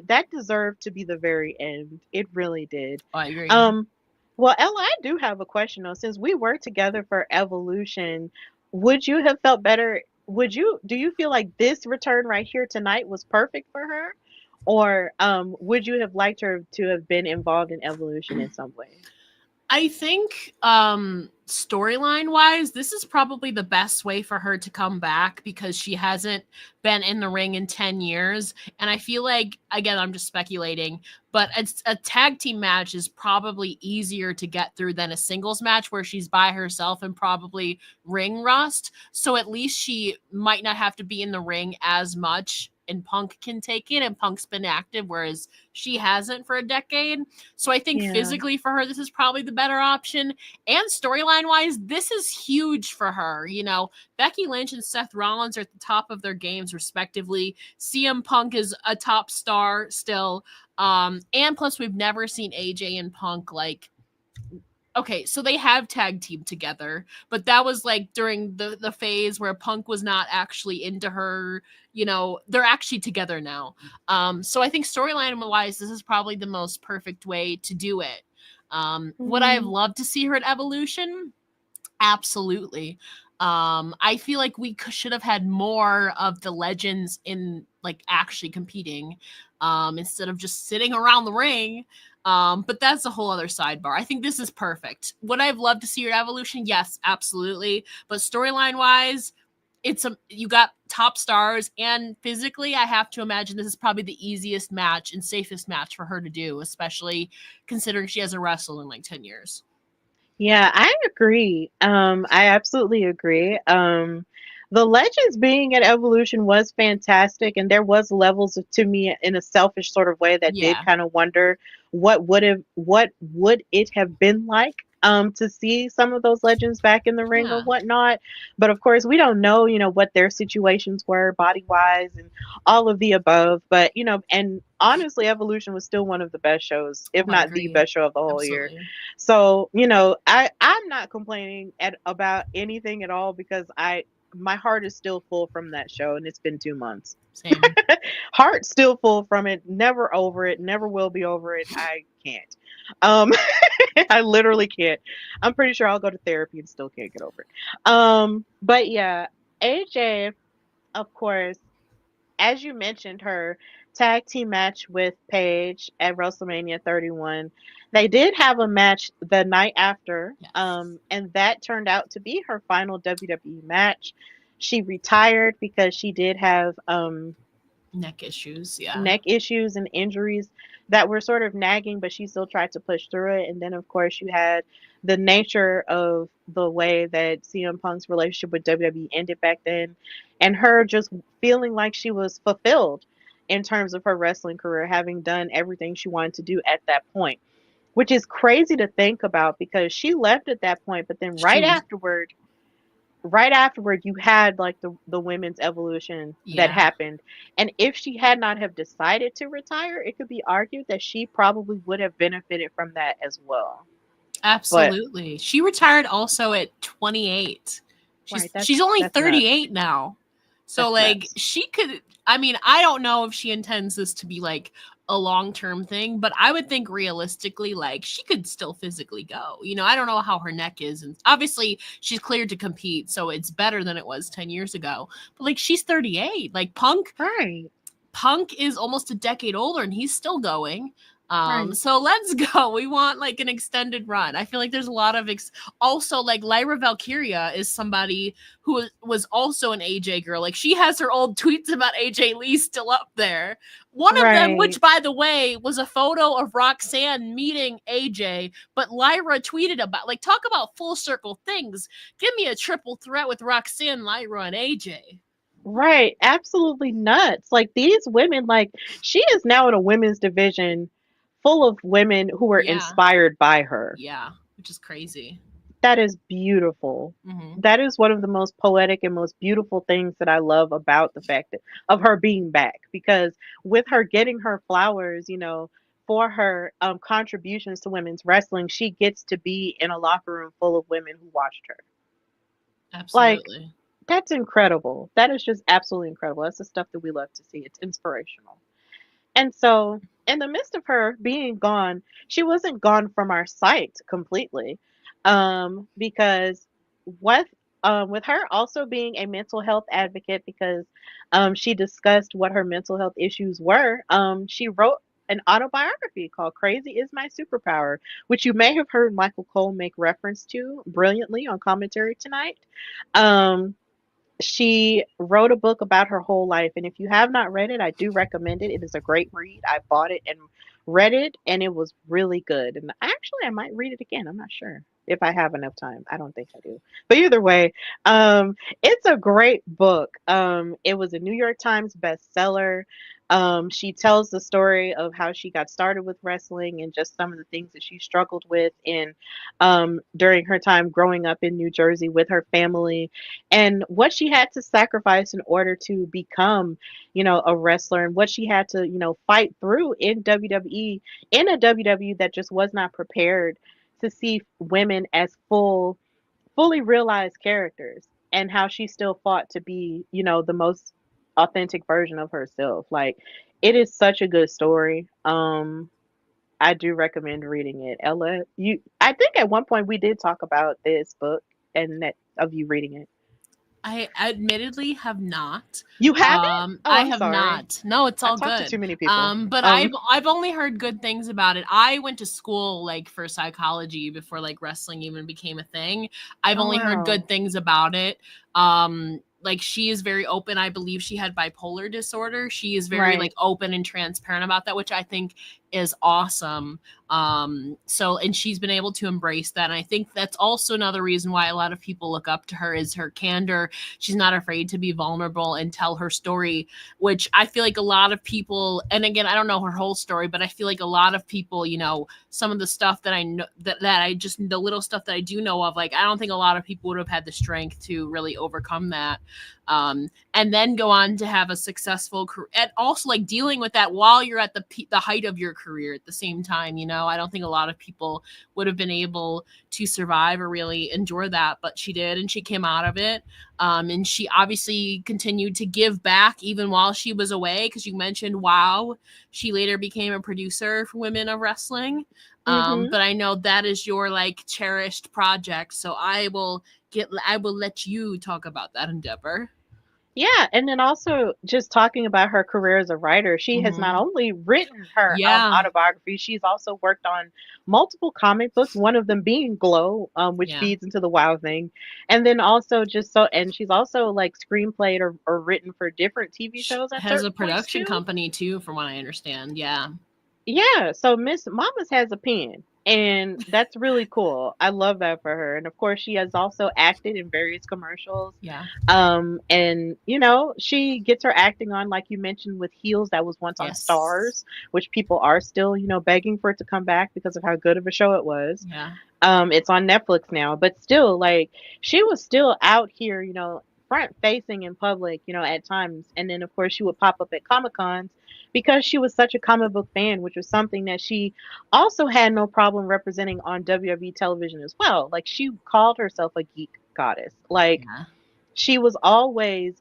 that deserved to be the very end. It really did. I agree. Um well, Ella, I do have a question though. Since we were together for Evolution, would you have felt better? Do you feel like this return right here tonight was perfect for her? Or would you have liked her to have been involved in Evolution in some way? I think storyline wise, this is probably the best way for her to come back because she hasn't been in the ring in 10 years. And I feel like, again, I'm just speculating, but a tag team match is probably easier to get through than a singles match where she's by herself and probably ring rust. So at least she might not have to be in the ring as much. And Punk can take it, and Punk's been active, whereas she hasn't for a decade. So I think Yeah. physically for her, this is probably the better option. And storyline wise, this is huge for her. You know, Becky Lynch and Seth Rollins are at the top of their games, respectively. CM Punk is a top star still. And plus, we've never seen AJ and Punk like. Okay, so they have tag team together, but that was like during the phase where Punk was not actually into her. You know, they're actually together now. So I think storyline wise, this is probably the most perfect way to do it. Would I have Hmm. loved to see her at Evolution? Absolutely. I feel like we should have had more of the legends in like actually competing, instead of just sitting around the ring. But that's a whole other sidebar. I think this is perfect. Would I have loved to see her at Evolution? Yes, absolutely. But storyline wise, you got top stars, and physically, I have to imagine this is probably the easiest match and safest match for her to do, especially considering she hasn't wrestled in like 10 years. Yeah, I agree. I absolutely agree. The Legends being at Evolution was fantastic, and there was levels to me in a selfish sort of way that did Yeah. kind of wonder what would it have been like to see some of those legends back in the ring or Yeah. whatnot. But of course, we don't know, what their situations were body wise and all of the above. But and honestly, Evolution was still one of the best shows, if Oh, I not the agree. best show of the whole year. Absolutely. So, I'm not complaining about anything at all because my heart is still full from that show and it's been 2 months. Same. Heart still full from it, never over it, never will be over it. I can't. Um I literally can't. I'm pretty sure I'll go to therapy and still can't get over it. But yeah, AJ, of course, as you mentioned, her tag team match with Paige at WrestleMania 31. They did have a match the night after, Yes. and that turned out to be her final WWE match. She retired because she did have Neck issues. Yeah. neck issues and injuries that were sort of nagging, but she still tried to push through it. And then, of course, you had the nature of the way that CM Punk's relationship with WWE ended back then, and her just feeling like she was fulfilled in terms of her wrestling career, having done everything she wanted to do at that point, which is crazy to think about because she left at that point, but then She was. right afterward you had like the women's evolution that Yeah. happened, and if she had not have decided to retire, it could be argued that she probably would have benefited from that as well. But Absolutely. She retired also at 28. right, She's only that's nuts. 38 now. So That's like nuts. she could, I mean, I don't know if she intends this to be like a long-term thing, but I would think realistically like she could still physically go. You know, I don't know how her neck is, and obviously she's cleared to compete, so it's better than it was 10 years ago. But like she's 38. Like Right. Punk is almost a decade older and he's still going. Right. So let's go. We want like an extended run. I feel like there's a lot of also like Lyra Valkyria is somebody who was also an AJ girl. Like she has her old tweets about AJ Lee still up there. One of them, Right. which by the way was a photo of Roxanne meeting AJ, but Lyra tweeted about like talk about full circle things. Give me a triple threat with Roxanne, Lyra, and AJ. Right. Absolutely nuts. Like these women, like she is now in a women's division full of women who were Yeah, inspired by her. yeah, which is crazy. That is beautiful. Mm-hmm. That is one of the most poetic and most beautiful things that I love about the fact of her being back, because with her getting her flowers, for her contributions to women's wrestling, she gets to be in a locker room full of women who watched her. Like, Absolutely. that's incredible. That is just absolutely incredible. That's the stuff that we love to see. It's inspirational. And so, in the midst of her being gone, she wasn't gone from our sight completely. Because what with her also being a mental health advocate because she discussed what her mental health issues were. She wrote an autobiography called Crazy is My Superpower, which you may have heard Michael Cole make reference to brilliantly on commentary tonight. Um, she wrote a book about her whole life, and if you have not read it, I do recommend it. It is a great read. I bought it and read it, and it was really good. And actually, I might read it again. I'm not sure if I have enough time. I don't think I do. But either way, it's a great book. It was a New York Times bestseller. She tells the story of how she got started with wrestling and just some of the things that she struggled with in during her time growing up in New Jersey with her family, and what she had to sacrifice in order to become, a wrestler, and what she had to, fight through in WWE, in a WWE that just was not prepared to see women as fully realized characters, and how she still fought to be, the most authentic version of herself. Like, it is such a good story. I do recommend reading it. Ella, I think at one point we did talk about this book and that of you reading it. I admittedly have not. You haven't? Oh, I I'm have sorry. not. No, it's I all talked to too good. many people. But I've only heard good things about it. I went to school like for psychology before like wrestling even became a thing. I've Oh only heard wow. good things about it. Like she is very open. I believe she had bipolar disorder. She is very like Right. open and transparent about that, which I think is awesome. So and she's been able to embrace that. And I think that's also another reason why a lot of people look up to her is her candor. She's not afraid to be vulnerable and tell her story, which I feel like a lot of people, and again, I don't know her whole story, but I feel like a lot of people, some of the stuff that I know that I just the little stuff that I do know of, like I don't think a lot of people would have had the strength to really overcome that. And then go on to have a successful career, and also like dealing with that while you're at the height of your career at the same time. I don't think a lot of people would have been able to survive or really endure that, but she did, and she came out of it. And she obviously continued to give back even while she was away, because you mentioned wow, she later became a producer for Women of Wrestling. Mhm. But I know that is your like cherished project, so I will let you talk about that endeavor. Yeah, and then also just talking about her career as a writer, she has not Hmm. only written her Yeah. autobiography, she's also worked on multiple comic books, one of them being Glow, which Yeah. feeds into the WoW thing. And then also and she's also like screenplayed or written for different TV She shows at has certain a points production too. company too, from what I understand. Yeah. Yeah, so Miss Mamas has a pen, and that's really cool. I love that for her. And of course, she has also acted in various commercials. Yeah. And she gets her acting on, like you mentioned, with Heels that was once on Yes. Stars, which people are still, begging for it to come back because of how good of a show it was. Yeah. It's on Netflix now, but still, like, she was still out here, front facing in public, at times. And then, of course, she would pop up at Comic Cons because she was such a comic book fan, which was something that she also had no problem representing on WWE television as well. Like, she called herself a geek goddess. Like, Yeah. she was always,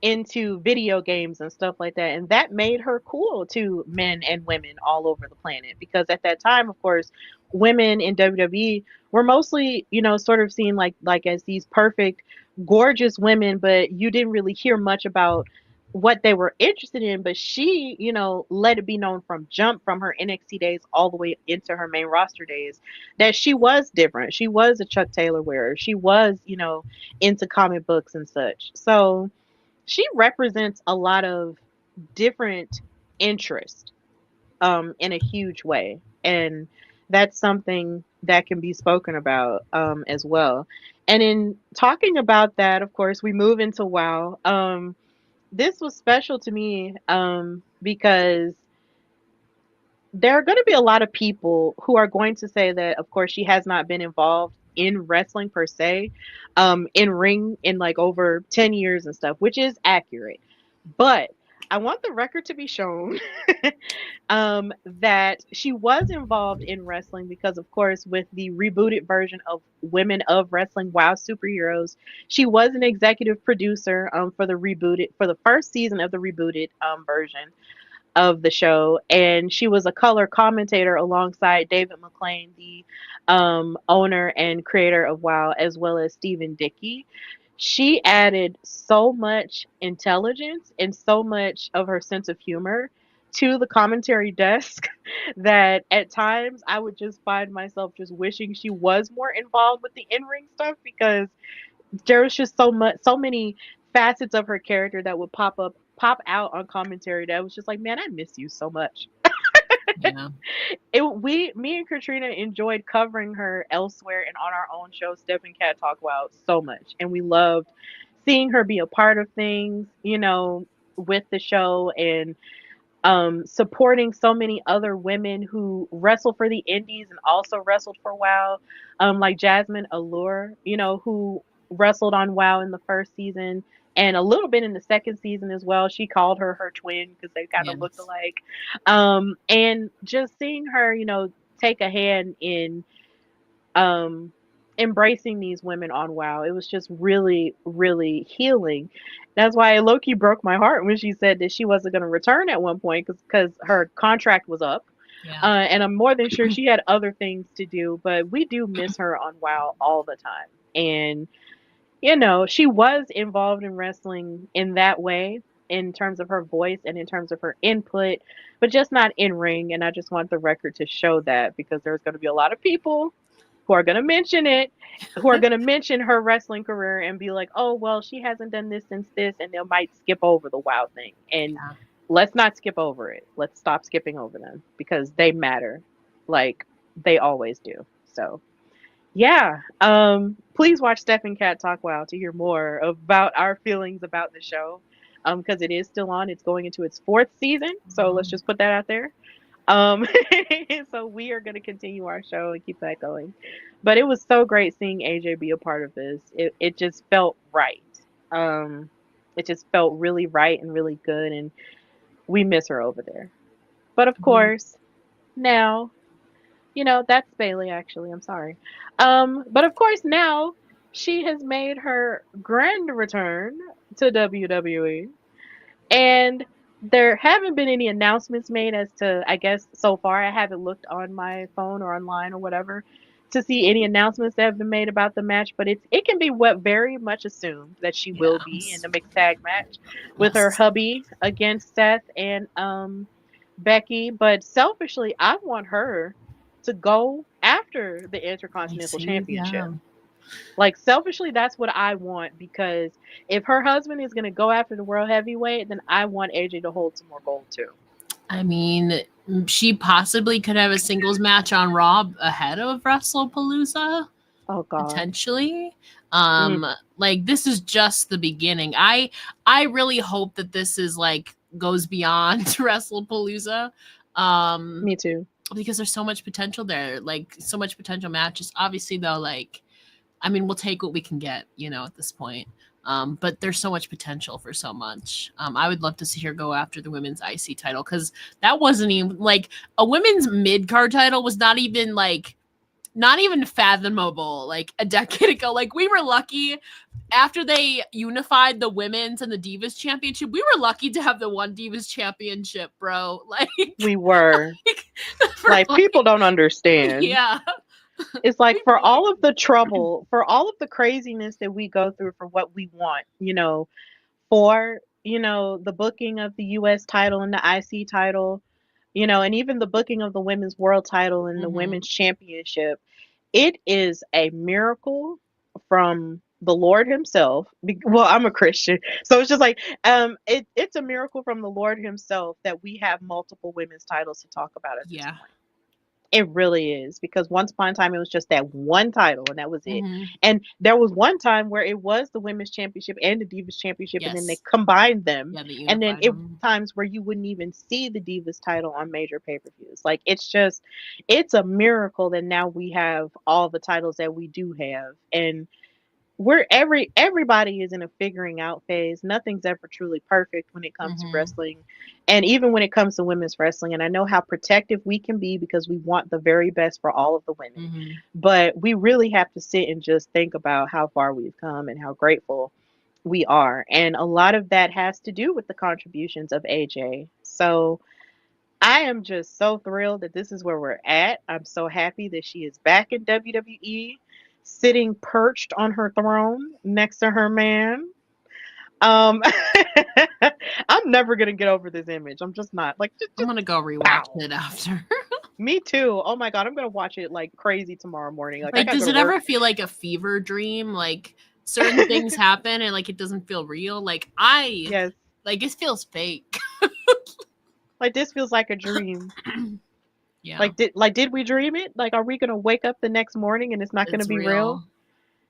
into video games and stuff like that. And that made her cool to men and women all over the planet. Because at that time, of course, women in WWE were mostly, sort of seen like as these perfect, gorgeous women, but you didn't really hear much about what they were interested in. But she, let it be known from jump, from her NXT days all the way into her main roster days, that she was different. She was a Chuck Taylor wearer. She was, into comic books and such. So she represents a lot of different interests in a huge way. And that's something that can be spoken about as well. And in talking about that, of course, we move into WoW. This was special to me because there are going to be a lot of people who are going to say that, of course, she has not been involved in wrestling per se, in ring in like over 10 years and stuff, which is accurate. But I want the record to be shown that she was involved in wrestling because, of course, with the rebooted version of Women of Wrestling WoW Superheroes, she was an executive producer for the first season of the rebooted version. of the show, and she was a color commentator alongside David McClain, the owner and creator of WoW, as well as Stephen Dickey. She added so much intelligence and so much of her sense of humor to the commentary desk that at times I would just find myself just wishing she was more involved with the in-ring stuff, because there was just so many facets of her character that would pop out on commentary that was just like, man, I miss you so much. Yeah. Me and Katrina enjoyed covering her elsewhere and on our own show, Step and Cat Talk Wow, so much, and we loved seeing her be a part of things, with the show, and supporting so many other women who wrestle for the indies and also wrestled for WoW, like Jasmine Allure, who wrestled on WoW in the first season and a little bit in the second season as well. She called her twin because they kind of looked Yes. alike. And just seeing her, take a hand in um, embracing these women on WoW. It was just really, really healing. That's why Loki broke my heart when she said that she wasn't going to return at one point because her contract was up. Yeah. And I'm more than sure she had other things to do, but we do miss her on WoW all the time. And, she was involved in wrestling in that way, in terms of her voice and in terms of her input, but just not in ring. And I just want the record to show that, because there's going to be a lot of people who are going to mention it, who are going to mention her wrestling career and be like, oh, well, she hasn't done this since this, and they might skip over the WoW thing. And Yeah. let's not skip over it. Let's stop skipping over them, because they matter like they always do. So, yeah. Please watch Steph and Cat Talk WoW to hear more about our feelings about the show. Because it is still on. It's going into its fourth season. So let's just put that out there. Um, so we are going to continue our show and keep that going. But it was so great seeing AJ be a part of this. It just felt right. Um, it just felt really right and really good, and we miss her over there. But of Mhm. course, now, that's Bailey actually. I'm sorry. But of course now she has made her grand return to WWE. And there haven't been any announcements made as to, I guess, so far. I haven't looked on my phone or online or whatever to see any announcements that have been made about the match, but it can be what very much assumed that she will be in Yes. the mixed tag match with her Yes. hubby against Seth and Becky. But selfishly, I want her to go after the I Intercontinental see. Championship. Yeah. Like, selfishly, that's what I want, because if her husband is going to go after the world heavyweight, then I want AJ to hold some more gold too. I mean, she possibly could have a singles match on Raw ahead of WrestlePalooza, Oh God. potentially. Mm, Like this is just the beginning. I really hope that this is like goes beyond WrestlePalooza. Um, me too. because there's so much potential there, like so much potential matches. Obviously, though, like I mean, we'll take what we can get, at this point. But there's so much potential for so much. I would love to see her go after the women's IC title, because that wasn't even like a women's mid card title was not even fathomable like a decade ago. Like we were lucky after they unified the women's and the Divas Championship. We were lucky to have the one Divas Championship, bro. Like, We were. Like, like people don't understand. yeah, It's like, we for were all lucky. of the trouble, for all of the craziness that we go through for what we want, for, the booking of the US title and the IC title, and even the booking of the women's world title and the Mm-hmm. women's championship. It is a miracle from the Lord himself. Well, I'm a Christian, so it's just like, it's a miracle from the Lord himself that we have multiple women's titles to talk about at this Yeah. point. It really is, because once upon a time it was just that one title and that was it. Mm-hmm. And there was one time where it was the women's championship and the Divas championship, and then they Yes. combined them. Yeah, they And then unified it was them. times where you wouldn't even see the Divas title on major pay-per-views. Like, it's a miracle that now we have all the titles that we do have. And everybody is in a figuring out phase. Nothing's ever truly perfect when it comes to Mm-hmm. wrestling, and even when it comes to women's wrestling. And I know how protective we can be, because we want the very best for all of the women. Mm-hmm. But we really have to sit and just think about how far we've come and how grateful we are. And a lot of that has to do with the contributions of AJ. So I am just so thrilled that this is where we're at. I'm so happy that she is back in WWE, sitting perched on her throne next to her man. Um, I'm never gonna get over this image. I'm just not like I'm just gonna go rewatch pow. it after. Me too. Oh my god, I'm gonna watch it like crazy tomorrow morning. Like I Like, gotta go does to it work. ever feel like a fever dream? Like certain things happen and like it doesn't feel real. Yes, Like it feels fake. like this feels like a dream. Yeah, Like did we dream it? Like are we gonna wake up the next morning and it's not gonna it's be real? real.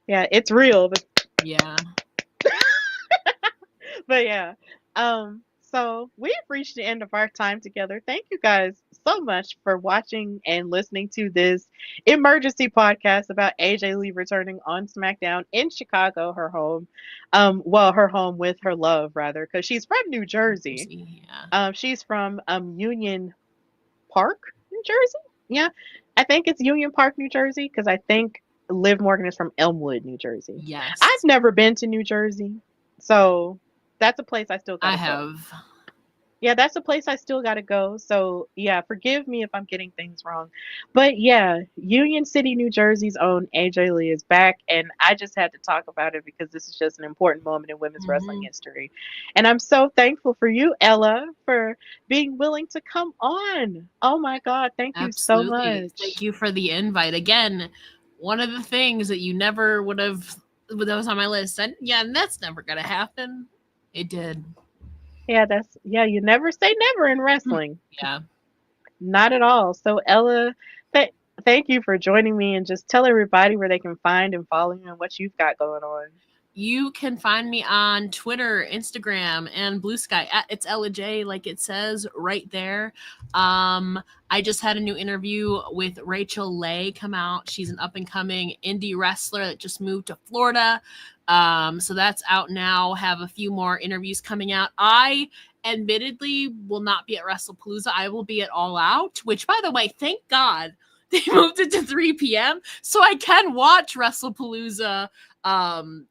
Yeah, it's real. Yeah. But yeah. So we've reached the end of our time together. Thank you guys so much for watching and listening to this emergency podcast about AJ Lee returning on SmackDown in Chicago, her home. Well, her home with her love rather, because she's from New Jersey. Yeah. She's from Union Park, New Jersey. Yeah, I think it's Union Park, New Jersey, because I think Liv Morgan is from Elmwood, New Jersey. I've Yes. never been to New Jersey, so that's a place I still I gotta go. have. Yeah, that's a place I still gotta go. So yeah, forgive me if I'm getting things wrong. But yeah, Union City, New Jersey's own AJ Lee is back, and I just had to talk about it because this is just an important moment in women's wrestling Mhm. history. And I'm so thankful for you, Ella, for being willing to come on. Oh my God, thank you so Absolutely. much. Thank you for the invite. Again, one of the things that you never would have that was on my list. And yeah, and that's never gonna happen. It did. Yeah, you never say never in wrestling. Yeah. Not at all. So, Ella, th- thank you for joining me and just tell everybody where they can find and follow you and what you've got going on. You can find me on Twitter, Instagram, and Blue Sky. It's Ella J, like it says right there. Um, I just had a new interview with Rachel Lay come out. She's an up and coming indie wrestler that just moved to Florida. So that's out now. Have a few more interviews coming out. I admittedly will not be at WrestlePalooza. I will be at All Out, which, by the way, thank God they moved it to 3 p.m. so I can watch WrestlePalooza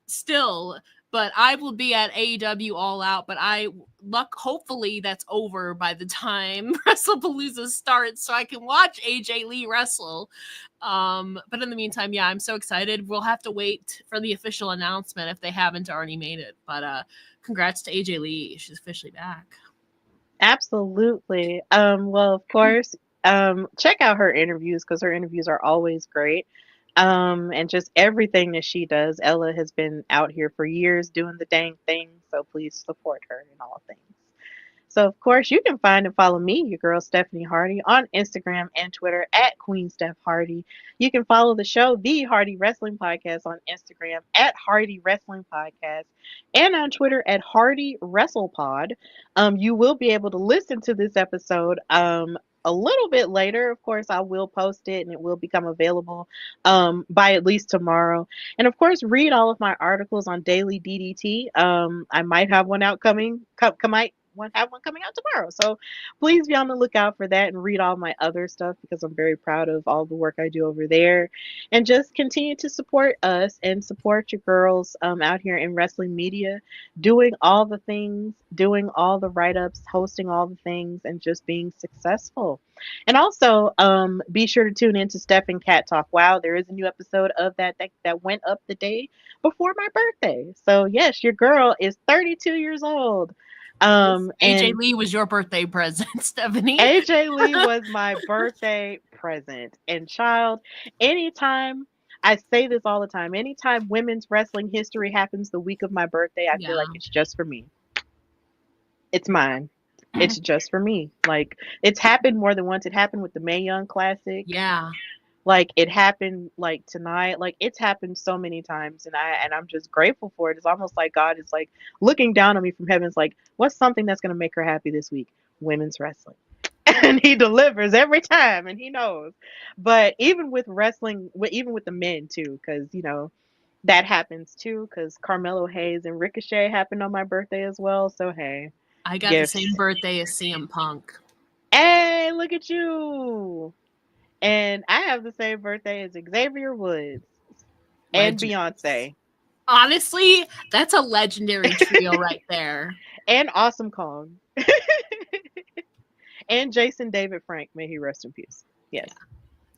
still, but I will be at AEW All Out. But hopefully that's over by the time WrestlePalooza starts, so I can watch AJ Lee wrestle. But in the meantime, yeah, I'm so excited. We'll have to wait for the official announcement if they haven't already made it. But congrats to AJ Lee, she's officially back. Absolutely. Well, of course, check out her interviews because her interviews are always great. And just everything that she does. Ella has been out here for years doing the dang thing, so please support her in all things. So, of course, you can find and follow me, your girl Stephanie Hardy, on Instagram and Twitter at Queen Steph Hardy. You can follow the show, The Hardy Wrestling Podcast, on Instagram at Hardy Wrestling Podcast and on Twitter at Hardy WrestlePod. You will be able to listen to this episode a little bit later. Of course, I will post it and it will become available by at least tomorrow. And of course, read all of my articles on Daily DDT. I might have one out have one coming out tomorrow. So please be on the lookout for that and read all my other stuff because I'm very proud of all the work I do over there. And just continue to support us and support your girls out here in wrestling media, doing all the things, doing all the write ups, hosting all the things, and just being successful. And also, be sure to tune in to Steph and Cat Talk. Wow, there is a new episode of that went up the day before my birthday. So yes, your girl is 32 years old. AJ And Lee was your birthday present, Stephanie. AJ Lee was my birthday present. And child, anytime I say this all the time, anytime women's wrestling history happens the week of my birthday, I feel Yeah. like it's just for me. It's mine. It's just for me. Like it's happened more than once. It happened with the Mae Young Classic. Yeah. Like it happened like tonight. Like it's happened so many times and I'm just grateful for it. It's almost like God is like looking down on me from heaven. It's like, what's something that's gonna make her happy this week? Women's wrestling. And he delivers every time and he knows. But even with wrestling, even with the men too, because that happens too, because Carmelo Hayes and Ricochet happened on my birthday as well. So hey, I got the gifts. same birthday as CM Punk. Hey, look at you. And I have the same birthday as Xavier Woods and Legends. Beyonce Honestly, that's a legendary trio right there. and Awesome Kong. And Jason David Frank, may he rest in peace. Yeah. Yes.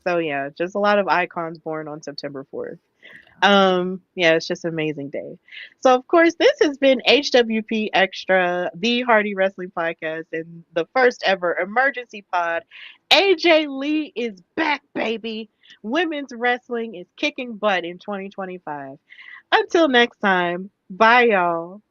So yeah, just a lot of icons born on September 4th. Yeah. Yeah, it's just an amazing day. So of course, this has been HWP Extra, the Hardy Wrestling Podcast, and the first ever emergency pod. AJ Lee is back, baby. Women's wrestling is kicking butt in 2025. Until next time, bye y'all.